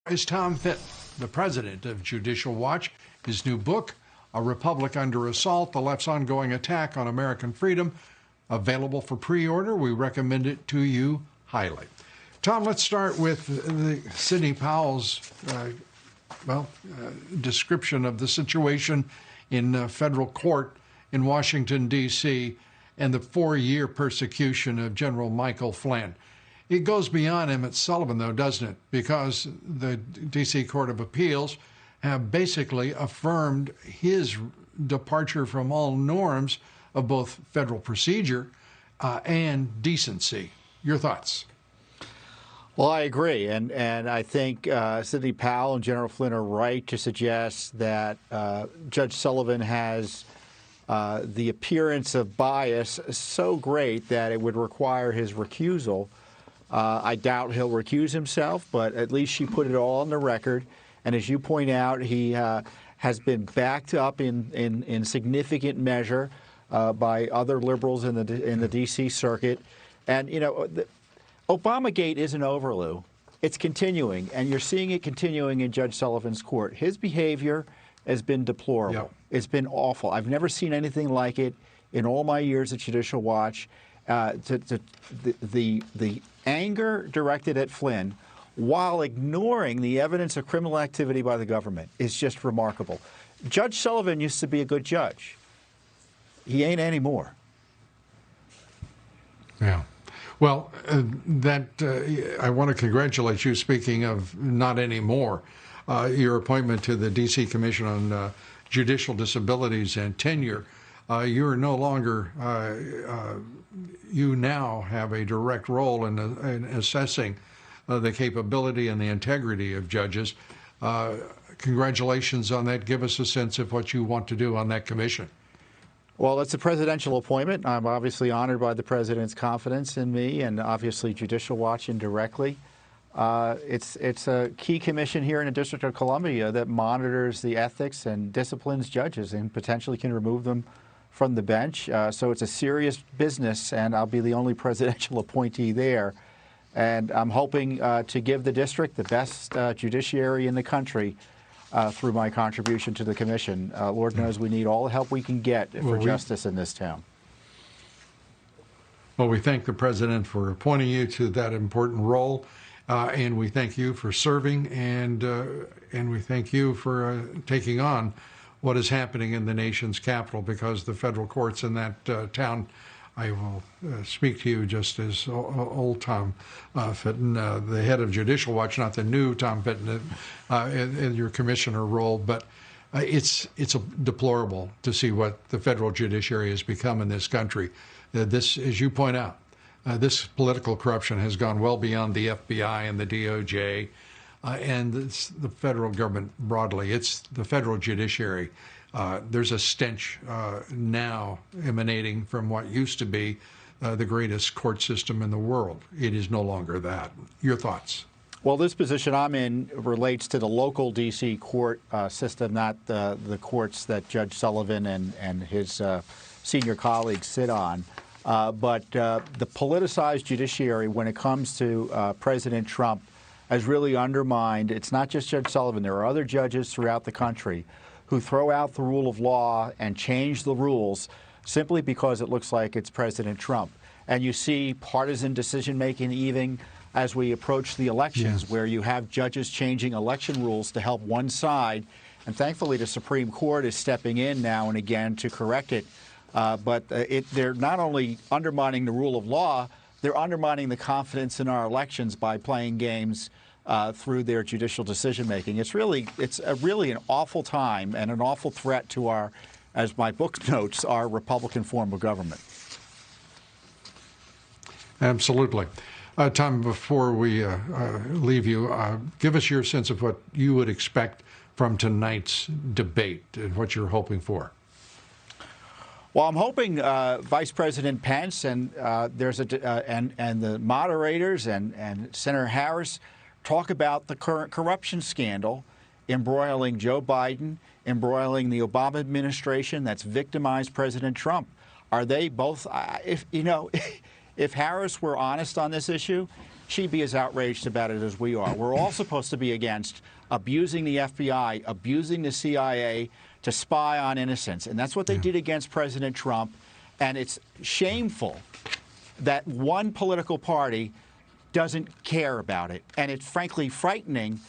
Is Tom Fitton, the president of Judicial Watch. His new book, A Republic Under Assault, The Left's Ongoing Attack on American Freedom, available for pre-order. We recommend it to you highly. Tom, let's start with Sidney Powell's description of the situation in federal court in Washington, D.C., and the 4-year persecution of General Michael Flynn. It goes beyond Emmett Sullivan, though, doesn't it? Because the D.C. Court of Appeals have basically affirmed his departure from all norms of both federal procedure and decency. Your thoughts? Well, I agree, and I think Sidney Powell and General Flynn are right to suggest that Judge Sullivan has the appearance of bias so great that it would require his recusal. I doubt he'll recuse himself, but at least she put it all on the record. And as you point out, he has been backed up in significant measure by other liberals in the D.C. circuit. And, you know, Obamagate isn't over, Lou. It's continuing, and you're seeing it continuing in Judge Sullivan's court. His behavior has been deplorable. Yep. It's been awful. I've never seen anything like it in all my years at Judicial Watch. The anger directed at Flynn while ignoring the evidence of criminal activity by the government is just remarkable. Judge Sullivan used to be a good judge. He ain't anymore. Yeah. Well, I want to congratulate you, speaking of not anymore, your appointment to the D.C. Commission on Judicial Disabilities and Tenure. You're no longer, you now have a direct role in assessing the capability and the integrity of judges. Congratulations on that. Give us a sense of what you want to do on that commission. Well, it's a presidential appointment. I'm obviously honored by the president's confidence in me, and obviously Judicial Watch indirectly. It's a key commission here in the District of Columbia that monitors the ethics and disciplines judges and potentially can remove them from the bench. So it's a serious business, and I'll be the only presidential appointee there. And I'm hoping to give the district the best judiciary in the country through my contribution to the commission. Lord knows we need all the help we can get for justice in this town. Well, we thank the president for appointing you to that important role, and we thank you for serving, and we thank you for taking on what is happening in the nation's capital, because the federal courts in that town, I will speak to you just as old Tom Fitton, the head of Judicial Watch, not the new Tom Fitton in your commissioner role, but it's deplorable to see what the federal judiciary has become in this country. This, as you point out, this political corruption has gone well beyond the FBI and the DOJ. And it's the federal government broadly. It's the federal judiciary. There's a stench now emanating from what used to be the greatest court system in the world. It is no longer that. Your thoughts? Well, this position I'm in relates to the local D.C. court system, not the courts that Judge Sullivan and his senior colleagues sit on. But the politicized judiciary, when it comes to President Trump, has really undermined. It's not just Judge Sullivan. There are other judges throughout the country who throw out the rule of law and change the rules simply because it looks like it's President Trump. And you see partisan decision-making even as we approach the elections, where you have judges changing election rules to help one side. And thankfully, the Supreme Court is stepping in now and again to correct it. But they're not only undermining the rule of law, they're undermining the confidence in our elections by playing games through their judicial decision-making. It's really an awful time and an awful threat to our, as my book notes, our Republican form of government. Absolutely. Tom, before we leave you, give us your sense of what you would expect from tonight's debate and what you're hoping for. Well, I'm hoping Vice President Pence and and the moderators and Senator Harris talk about the current corruption scandal embroiling Joe Biden, embroiling the Obama administration that's victimized President Trump. Are they both? If Harris were honest on this issue, she'd be as outraged about it as we are. We're all supposed to be against abusing the FBI, abusing the CIA to spy on innocents. And that's what they did against President Trump. And it's shameful that one political party doesn't care about it. And it's frankly frightening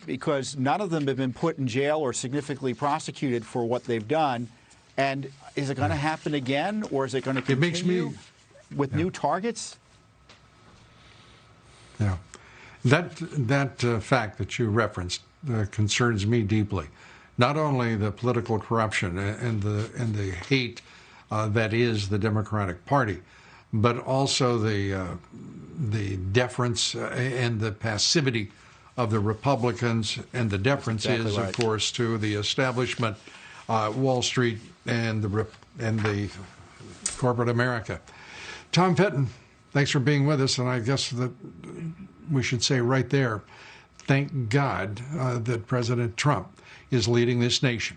because none of them have been put in jail or significantly prosecuted for what they've done. And is it going to happen again, or is it going to continue with new targets? Yeah. That fact that you referenced concerns me deeply. Not only the political corruption and the hate that is the Democratic Party, but also the deference and the passivity of the Republicans, and the deference is, of course, to the establishment, Wall Street, and the corporate America. Tom Fitton, thanks for being with us, and I guess that we should say right there, thank God that President Trump is leading this nation.